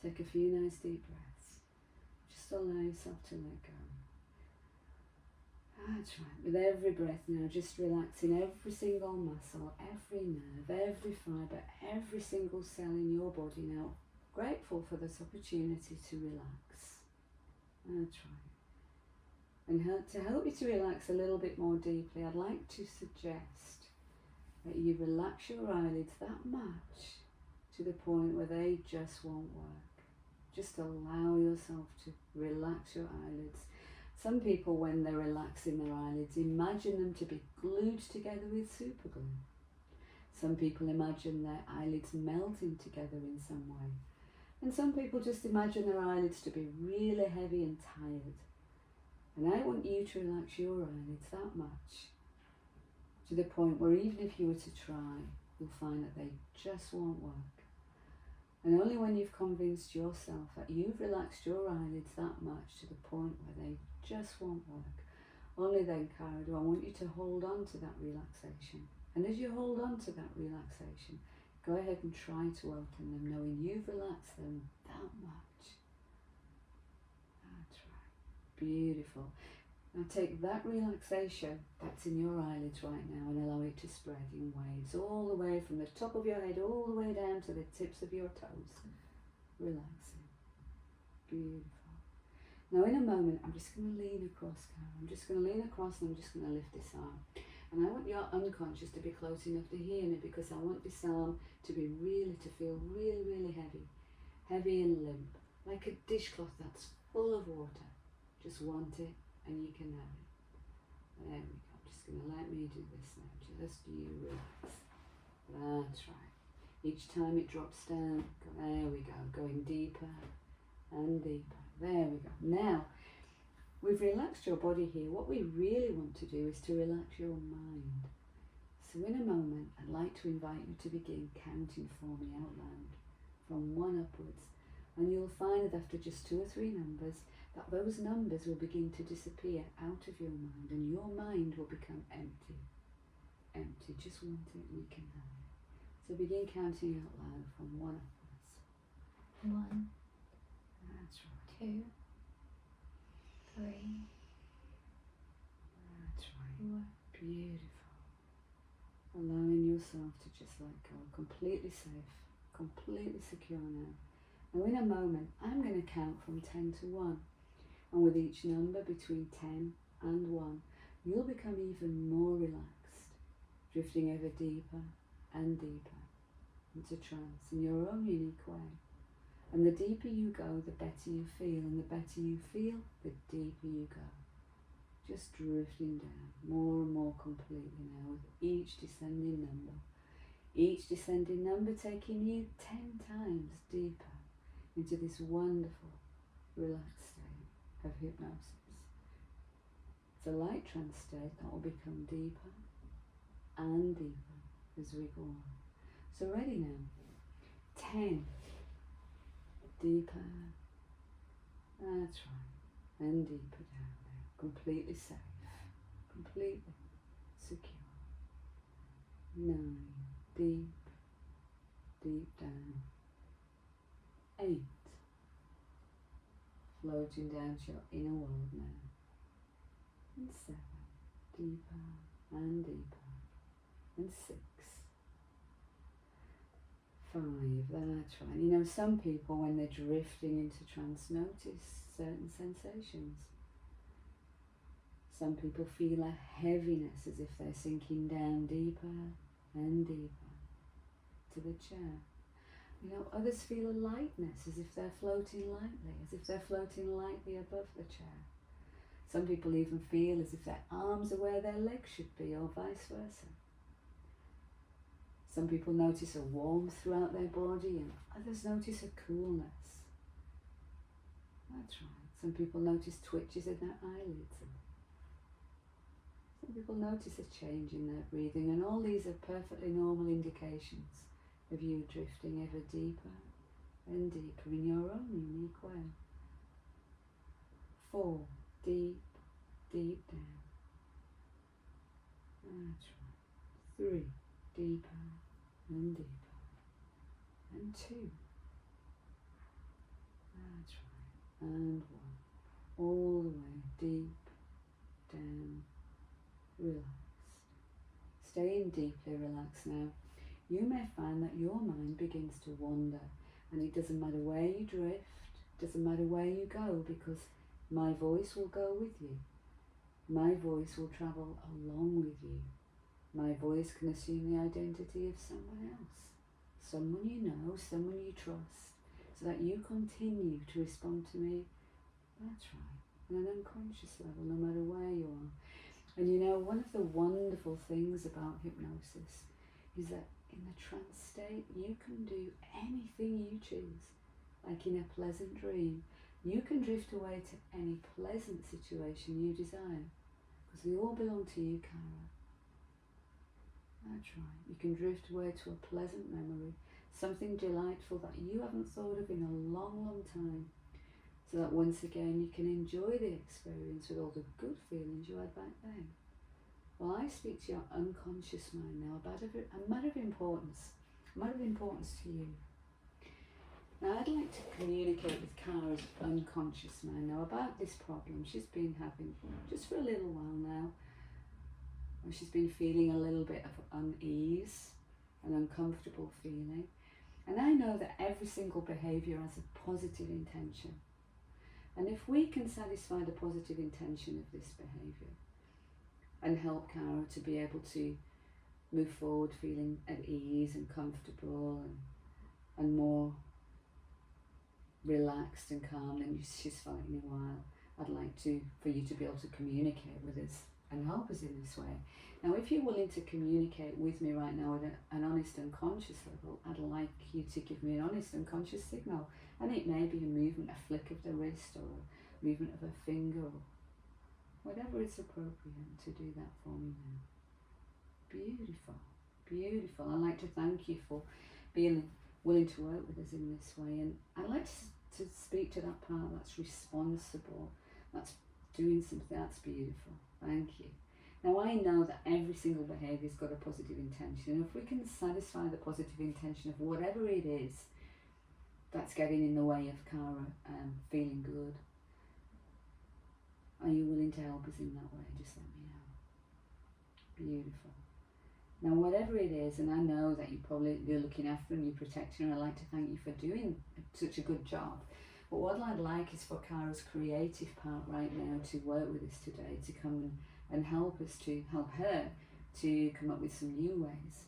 Take a few nice deep breaths. Just allow yourself to let go. That's right. With every breath now, just relaxing every single muscle, every nerve, every fibre, every single cell in your body now. Grateful for this opportunity to relax. That's right. And to help you to relax a little bit more deeply, I'd like to suggest that you relax your eyelids that much to the point where they just won't work. Just allow yourself to relax your eyelids. Some people, when they're relaxing their eyelids, imagine them to be glued together with super glue. Some people imagine their eyelids melting together in some way. And some people just imagine their eyelids to be really heavy and tired. And I want you to relax your eyelids that much, to the point where even if you were to try, you'll find that they just won't work. And only when you've convinced yourself that you've relaxed your eyelids that much to the point where they just won't work, only then, Cara, do I want you to hold on to that relaxation. And as you hold on to that relaxation, go ahead and try to open them, knowing you've relaxed them that much. That's right. Beautiful. Now take that relaxation that's in your eyelids right now and allow it to spread in waves all the way from the top of your head all the way down to the tips of your toes. Relaxing. Beautiful. Now in a moment I'm just going to lean across, Cara. I'm just going to lean across and I'm just going to lift this arm. And I want your unconscious to be close enough to hear me, because I want this arm to feel really, really heavy. Heavy and limp. Like a dishcloth that's full of water. Just want it and you can have it. There we go. I'm just going to let me do this now. Just you relax. That's right. Each time it drops down, there we go. Going deeper and deeper. There we go. Now, we've relaxed your body here. What we really want to do is to relax your mind. So in a moment, I'd like to invite you to begin counting for me out loud from 1 upwards. And you'll find that after just 2 or 3 numbers, that those numbers will begin to disappear out of your mind and your mind will become empty. Empty. Just want it and you can have it. So begin counting out loud from 1 upwards. 1. That's right. 2. 3. That's right. 4. Beautiful. Allowing yourself to just let go. Completely safe. Completely secure now. Now in a moment, I'm going to count from 10 to 1. And with each number between 10 and 1, you'll become even more relaxed, drifting ever deeper and deeper into trance in your own unique way. And the deeper you go, the better you feel. And the better you feel, the deeper you go. Just drifting down more and more completely now with each descending number. Each descending number taking you 10 times deeper into this wonderful, relaxed state of hypnosis. It's a light trance state that will become deeper and deeper as we go on. So ready now. 10. Deeper. That's right. And deeper down now. Completely safe. Completely secure. 9. Deep. Deep down. 8. Floating down to your inner world now. And 7. Deeper and deeper. And 6. 5. That's right. You know, some people, when they're drifting into trance, notice certain sensations. Some people feel a heaviness as if they're sinking down deeper and deeper to the chair. You know, others feel a lightness as if they're floating lightly, as if they're floating lightly above the chair. Some people even feel as if their arms are where their legs should be, or vice versa. Some people notice a warmth throughout their body and others notice a coolness. That's right. Some people notice twitches in their eyelids. Some people notice a change in their breathing, and all these are perfectly normal indications of you drifting ever deeper and deeper in your own unique way. 4. Deep, deep down. That's right. 3. Deeper and deeper. And 2. That's right. And one. All the way deep down, relaxed. Staying deeply relaxed now. You may find that your mind begins to wander, and it doesn't matter where you drift, doesn't matter where you go, because my voice will go with you. My voice will travel along with you. My voice can assume the identity of someone else, someone you know, someone you trust, so that you continue to respond to me. That's right, on an unconscious level, no matter where you are. And you know, one of the wonderful things about hypnosis is that in the trance state, you can do anything you choose. Like in a pleasant dream, you can drift away to any pleasant situation you desire, because they all belong to you, Cara. That's right. You can drift away to a pleasant memory, something delightful that you haven't thought of in a long, long time, so that once again you can enjoy the experience with all the good feelings you had back then. Well, I speak to your unconscious mind now about a matter of importance to you. Now, I'd like to communicate with Cara's unconscious mind now about this problem she's been having just for a little while now. She's been feeling a little bit of unease, an uncomfortable feeling. And I know that every single behaviour has a positive intention. And if we can satisfy the positive intention of this behaviour and help Cara to be able to move forward feeling at ease and comfortable and more relaxed and calm than she's felt in a while, I'd like for you to be able to communicate with us and help us in this way. Now, if you're willing to communicate with me right now at an honest unconscious level, I'd like you to give me an honest unconscious signal. And it may be a movement, a flick of the wrist, or a movement of a finger, or whatever is appropriate to do that for me now. Beautiful, beautiful. I'd like to thank you for being willing to work with us in this way. And I'd like to speak to that part that's responsible, that's doing something that's beautiful. Thank you. Now, I know that every single behaviour's got a positive intention. And if we can satisfy the positive intention of whatever it is that's getting in the way of Cara feeling good, are you willing to help us in that way? Just let me know. Beautiful. Now, whatever it is, and I know that you're looking after and you're protecting her, I'd like to thank you for doing such a good job. But what I'd like is for Cara's creative part right now to work with us today, to come and help her to come up with some new ways,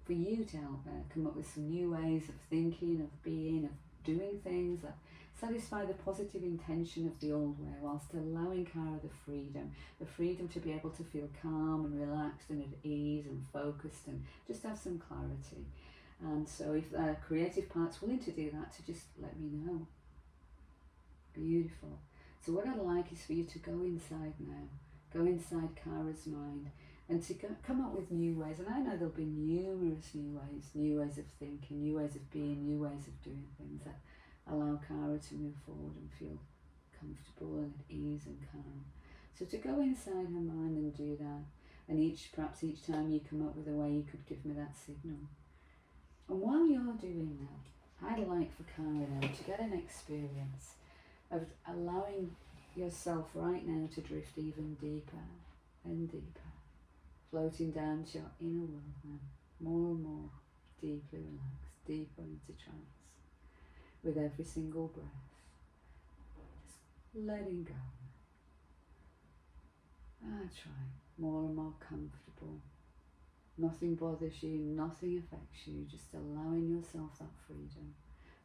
for you to help her come up with some new ways of thinking, of being, of doing things that satisfy the positive intention of the old way, whilst allowing Cara the freedom to be able to feel calm and relaxed and at ease and focused and just have some clarity. And so if the creative part's willing to do that, to just let me know. Beautiful. So what I'd like is for you to go inside now, go inside Cara's mind, and to come up with new ways. And I know there'll be numerous new ways of thinking, new ways of being, new ways of doing things that allow Cara to move forward and feel comfortable and at ease and calm. So to go inside her mind and do that, and perhaps each time you come up with a way you could give me that signal. And while you're doing that, I'd like for Cara now to get an experience of allowing yourself right now to drift even deeper and deeper, floating down to your inner world now, more and more deeply relaxed, deeper into trance, with every single breath, just letting go. That's right, more and more comfortable. Nothing bothers you, nothing affects you, just allowing yourself that freedom.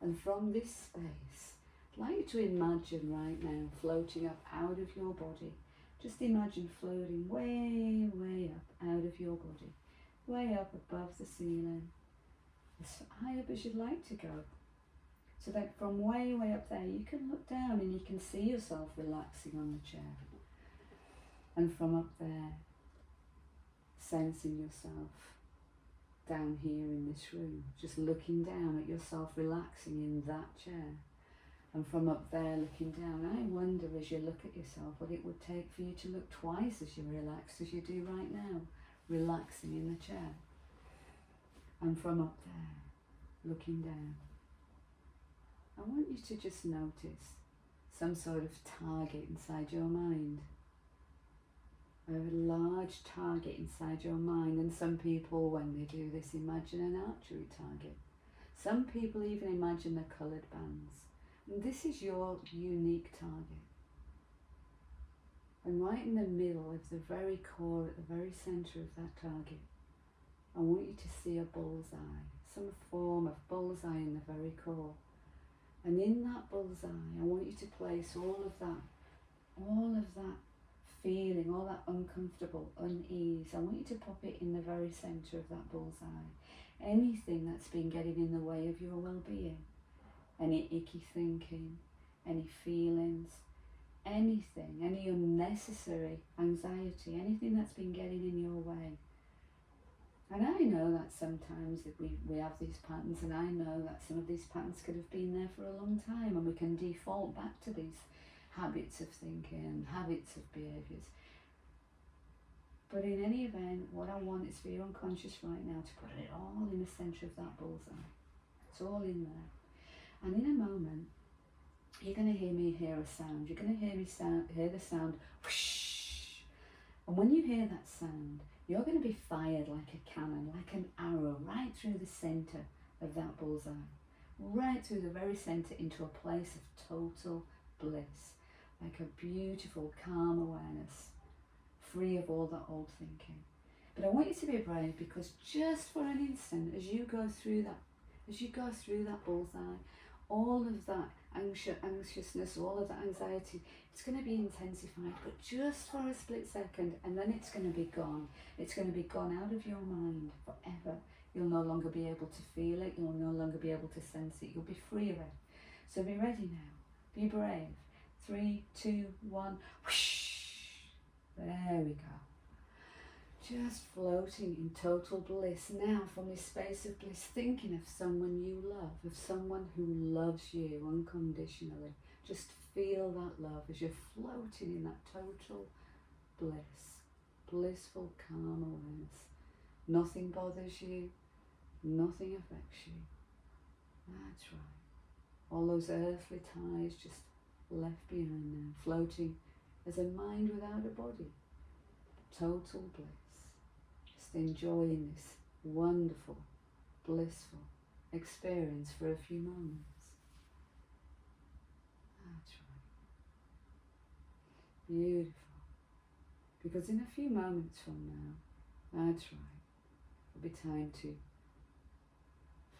And from this space, I'd like you to imagine right now floating up out of your body. Just imagine floating way, way up out of your body, way up above the ceiling, as high up as you'd like to go. So that from way, way up there, you can look down and you can see yourself relaxing on the chair. And from up there, sensing yourself down here in this room, just looking down at yourself relaxing in that chair. And from up there looking down, I wonder as you look at yourself what it would take for you to look twice as you're relaxed as you do right now, relaxing in the chair. And from up there, looking down, I want you to just notice some sort of target inside your mind. A large target inside your mind, and some people, when they do this, imagine an archery target. Some people even imagine the coloured bands. And this is your unique target. And right in the middle of the very core, at the very centre of that target, I want you to see a bullseye, some form of bullseye in the very core. And in that bullseye, I want you to place all of that feeling, all that uncomfortable unease. I want you to pop it in the very centre of that bullseye. Anything that's been getting in the way of your well-being, any icky thinking, any feelings, anything, any unnecessary anxiety, anything that's been getting in your way. And I know that sometimes that we have these patterns, and I know that some of these patterns could have been there for a long time, and we can default back to these habits of thinking and habits of behaviours. But in any event, what I want is for your unconscious right now to put it all in the centre of that bullseye. It's all in there. And in a moment, you're going to hear me hear a sound. You're going to hear the sound whoosh. And when you hear that sound, you're going to be fired like a cannon, like an arrow, right through the centre of that bullseye. Right through the very centre into a place of total bliss. Like a beautiful, calm awareness, free of all that old thinking. But I want you to be brave, because just for an instant, as you go through that bullseye, all of that anxiousness, all of that anxiety, it's going to be intensified, but just for a split second, and then it's going to be gone. It's going to be gone out of your mind forever. You'll no longer be able to feel it. You'll no longer be able to sense it. You'll be free of it. So be ready now. Be brave. 3, 2, 1. Whoosh. There we go. Just floating in total bliss. Now, from this space of bliss, thinking of someone you love, of someone who loves you unconditionally. Just feel that love as you're floating in that total bliss. Blissful, calm awareness. Nothing bothers you. Nothing affects you. That's right. All those earthly ties just left behind now, floating as a mind without a body. Total bliss. Just enjoying this wonderful, blissful experience for a few moments. That's right. Beautiful. Because in a few moments from now, that's right, it'll be time to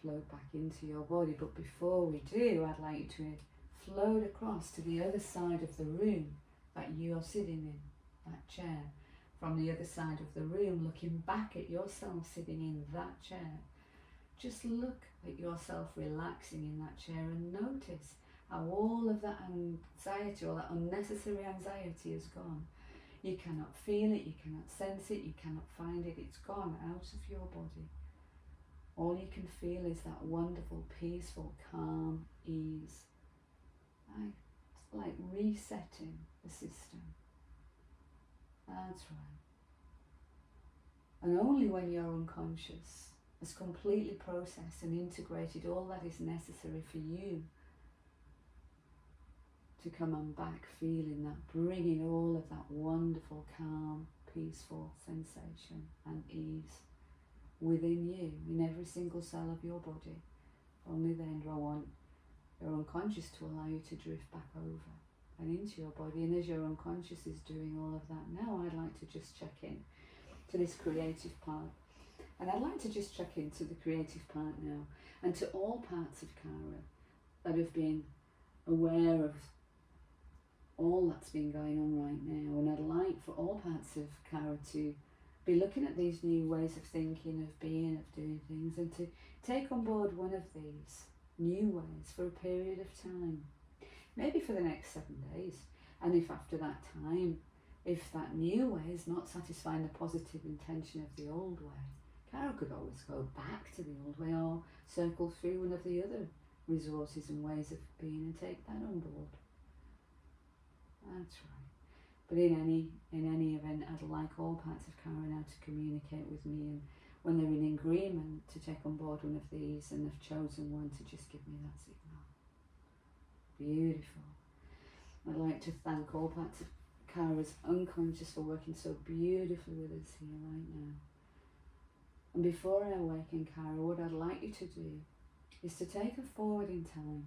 float back into your body. But before we do, I'd like you to float across to the other side of the room that you're sitting in, that chair. From the other side of the room, looking back at yourself sitting in that chair. Just look at yourself relaxing in that chair and notice how all of that anxiety, or that unnecessary anxiety, is gone. You cannot feel it, you cannot sense it, you cannot find it. It's gone out of your body. All you can feel is that wonderful, peaceful, calm ease. It's like resetting the system. That's right. And only when you're unconscious has completely processed and integrated all that is necessary for you to come on back feeling that, bringing all of that wonderful, calm, peaceful sensation and ease within you, in every single cell of your body. Only then do I want your unconscious to allow you to drift back over and into your body. And as your unconscious is doing all of that now, I'd like to just check in to this creative part. And I'd like to just check into the creative part now, and to all parts of Kara that have been aware of all that's been going on right now. And I'd like for all parts of Kara to be looking at these new ways of thinking, of being, of doing things, and to take on board one of these new ways for a period of time. Maybe for the next 7 days. And if after that time, if that new way is not satisfying the positive intention of the old way, Kara could always go back to the old way, or circle through one of the other resources and ways of being and take that on board. That's right. But in any event, I'd like all parts of Kara now to communicate with me, and when they're in agreement to take on board one of these and have chosen one, to just give me that signal. Beautiful. I'd like to thank all parts of Kara's unconscious for working so beautifully with us here right now. And before I awaken Kara, what I'd like you to do is to take her forward in time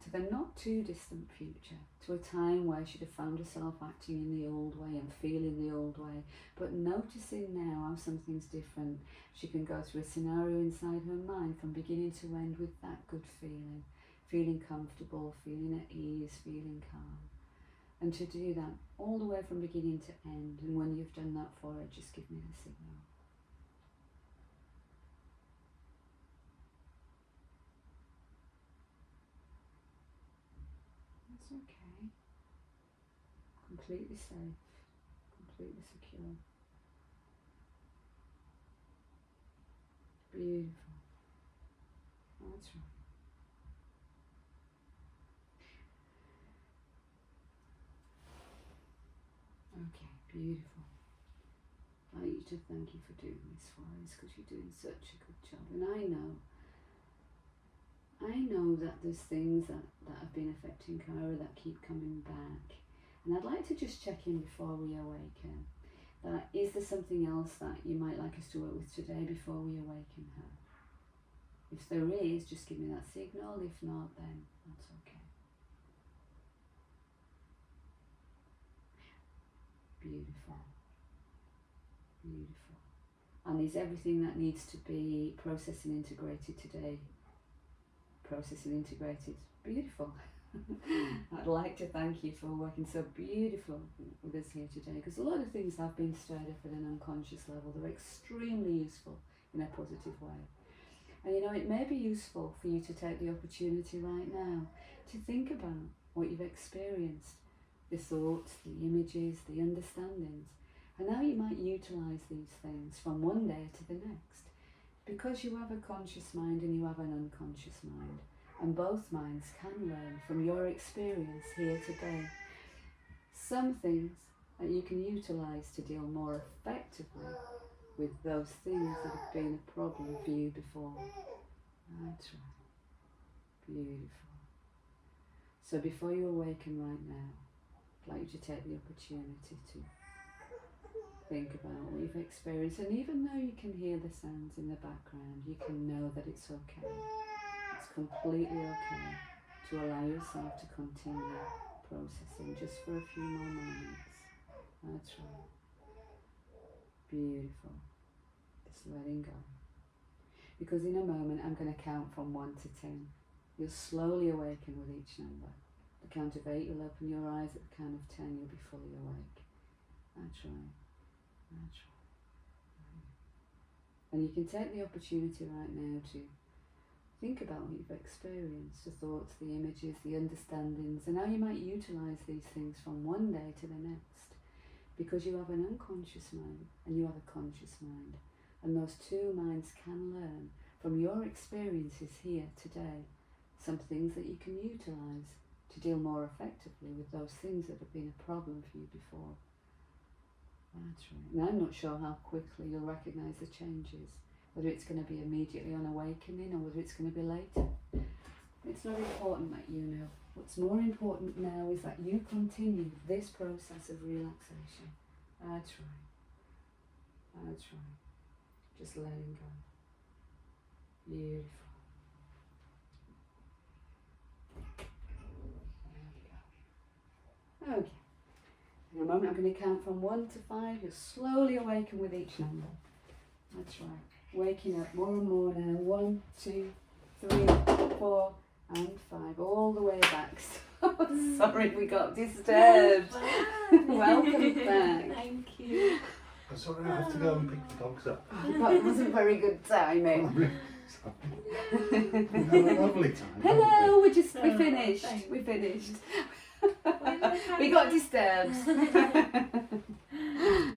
to the not too distant future, to a time where she'd have found herself acting in the old way and feeling the old way, but noticing now how something's different. She can go through a scenario inside her mind from beginning to end with that good feeling, feeling comfortable, feeling at ease, feeling calm. And to do that all the way from beginning to end, and when you've done that for her, just give me the signal. That's okay. Completely safe, completely secure. Beautiful. That's right. Okay, beautiful. I'd like you to thank you for doing this for us, because you're doing such a good job. And I know that there's things that have been affecting Kara that keep coming back. And I'd like to just check in before we awaken. Is there something else that you might like us to work with today before we awaken her? If there is, just give me that signal. If not, then that's okay. Beautiful. Beautiful. And is everything that needs to be processed and integrated today processed and integrated? Beautiful. I'd like to thank you for working so beautiful with us here today, because a lot of things have been stirred up at an unconscious level. They're extremely useful in a positive way. And you know, it may be useful for you to take the opportunity right now to think about what you've experienced, the thoughts, the images, the understandings, and how you might utilise these things from one day to the next. Because you have a conscious mind and you have an unconscious mind, and both minds can learn from your experience here today. Some things that you can utilise to deal more effectively with those things that have been a problem for you before. That's right. Beautiful. So before you awaken right now, I'd like you to take the opportunity to think about what you've experienced, and even though you can hear the sounds in the background, you can know that it's okay. It's completely okay to allow yourself to continue processing just for a few more moments. That's right. Beautiful. Just letting go. Because in a moment I'm going to count from 1 to 10. You'll slowly awaken with each number. At the count of 8 you'll open your eyes. At the count of 10 you'll be fully awake. That's right. That's right. And you can take the opportunity right now to think about what you've experienced, the thoughts, the images, the understandings, and how you might utilise these things from one day to the next. Because you have an unconscious mind and you have a conscious mind. And those two minds can learn from your experiences here today some things that you can utilise to deal more effectively with those things that have been a problem for you before. That's right. And I'm not sure how quickly you'll recognise the changes, whether it's going to be immediately on awakening or whether it's going to be later. It's not important that you know. What's more important now is that you continue this process of relaxation. That's right. That's right. Just letting go. Beautiful. There we go. Okay. In a moment I'm going to count from 1 to 5. You'll slowly awaken with each number. That's right. Waking up more and more now. 1, 2, 3, 4 and 5. All the way back. Sorry we got disturbed. Welcome back. Thank you. I'm sorry, I have to go and pick the dogs up. That wasn't very good timing. We had a lovely time. Hello, we finished. Thanks. We finished. We got disturbed.